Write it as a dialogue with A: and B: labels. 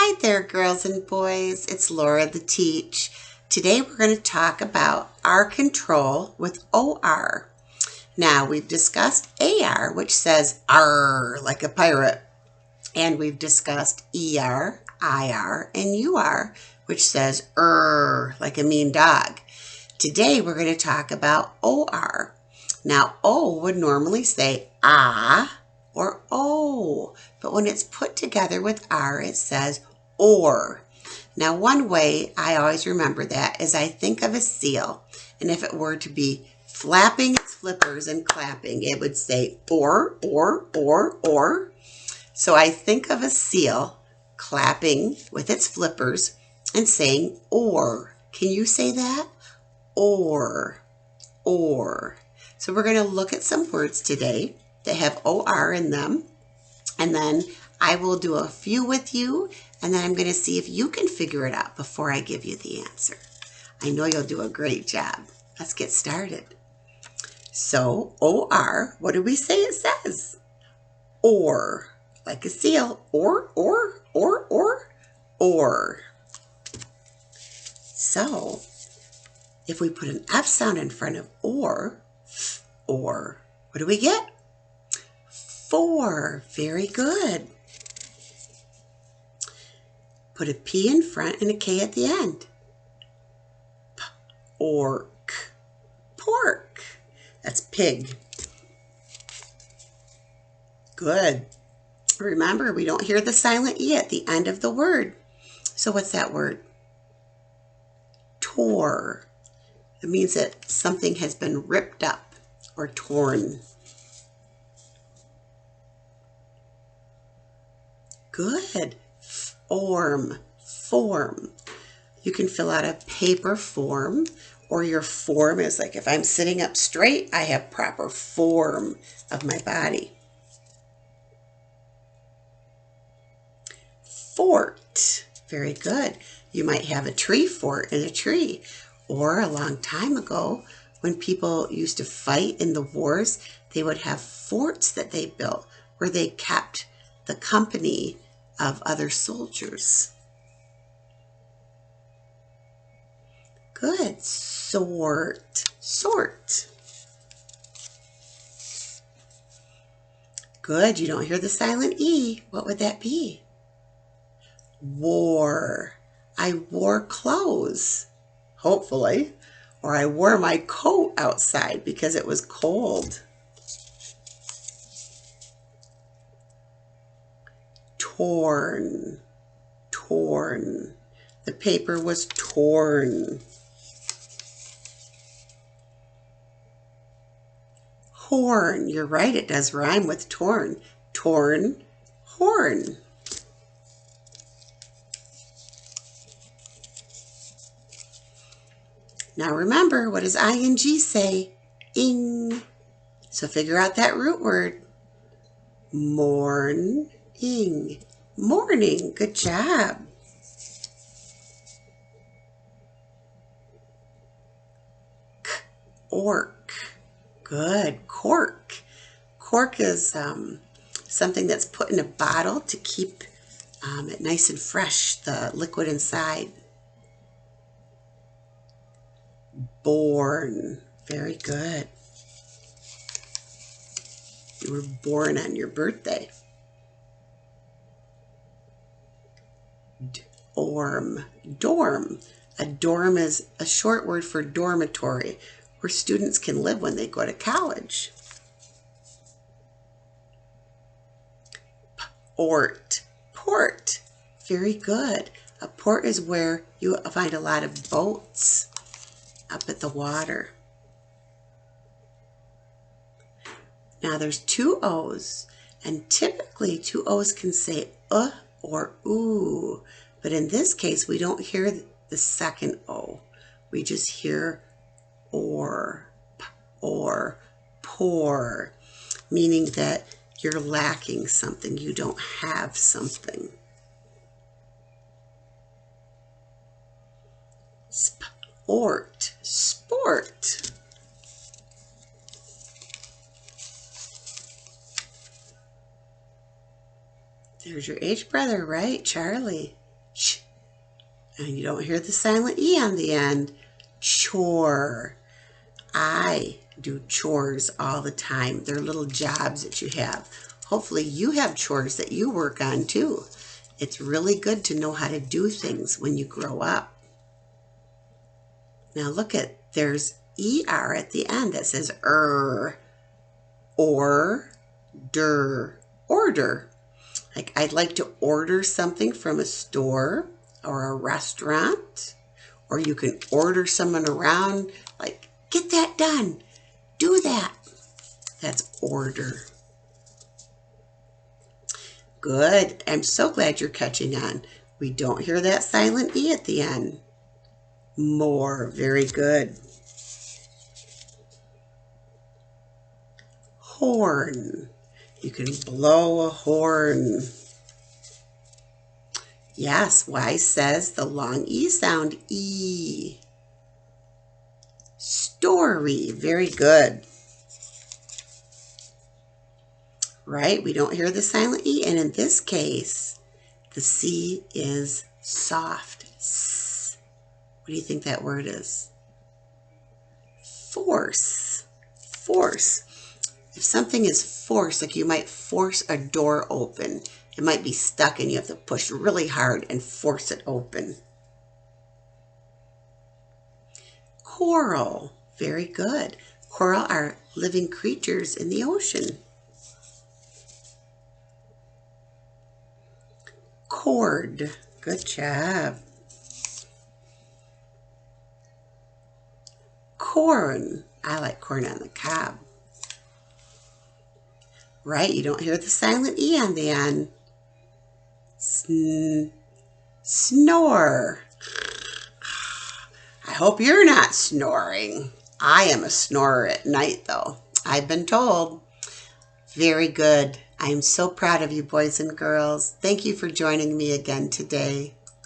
A: Hi there, girls and boys. It's Laura the Teach. Today we're going to talk about R control with OR. Now, we've discussed AR, which says R like a pirate. And we've discussed ER, IR, and UR, which says like a mean dog. Today we're going to talk about OR. Now, O would normally say ah or O, but when it's put together with R, it says or. Now, one way I always remember that is I think of a seal, and if it were to be flapping its flippers and clapping, it would say or. So I think of a seal clapping with its flippers and saying or. Can you say that? Or. So we're going to look at some words today that have OR in them, and then I will do a few with you, and then I'm going to see if you can figure it out before I give you the answer. I know you'll do a great job. Let's get started. So OR, what do we say it says? Or, like a seal. Or. So if we put an F sound in front of or, what do we get? For. Very good. Put a P in front and a K at the end. Pork. That's pig. Good. Remember, we don't hear the silent E at the end of the word. So what's that word? Tore. It means that something has been ripped up or torn. Good. Form. You can fill out a paper form, or your form is like if I'm sitting up straight, I have proper form of my body. Fort. Very good. You might have a tree fort in a tree. Or a long time ago, when people used to fight in the wars, they would have forts that they built where they kept the company of other soldiers. Good. Sort. Good. You don't hear the silent E. What would that be? Wore. I wore clothes, hopefully, or I wore my coat outside because it was cold. Torn. The paper was torn. Horn. You're right, it does rhyme with torn. Torn, horn. Now remember, what does ing say? Ing. So figure out that root word. Morning. Morning. Good job. Orc. Good. Cork. Cork is something that's put in a bottle to keep it nice and fresh, the liquid inside. Born. Very good. You were born on your birthday. Dorm. A dorm is a short word for dormitory, where students can live when they go to college. Port. Very good. A port is where you find a lot of boats up at the water. Now there's two O's, and typically two O's can say or ooh, but in this case we don't hear the second O. We just hear or poor, meaning that you're lacking something, you don't have something. Sport. There's your H brother, right, Charlie? ch. And you don't hear the silent E on the end. Chore. I do chores all the time. They're little jobs that you have. Hopefully you have chores that you work on too. It's really good to know how to do things when you grow up. Now look at, there's ER at the end that says or, order. Like I'd like to order something from a store or a restaurant, or you can order someone around, like, get that done, do that. That's order. Good. I'm so glad you're catching on. We don't hear that silent E at the end. More. Very good. Horn. You can blow a horn. Yes, Y says the long E sound, E. Story. Very good. Right? We don't hear the silent E. And in this case, the C is soft. S. What do you think that word is? Force. Force. If something is force, like you might force a door open, it might be stuck and you have to push really hard and force it open. Coral. Very good. Coral are living creatures in the ocean. Cord. Good job. Corn. I like corn on the cob. Right? You don't hear the silent E on the end. Snore. I hope you're not snoring. I am a snorer at night, though. I've been told. Very good. I am so proud of you, boys and girls. Thank you for joining me again today.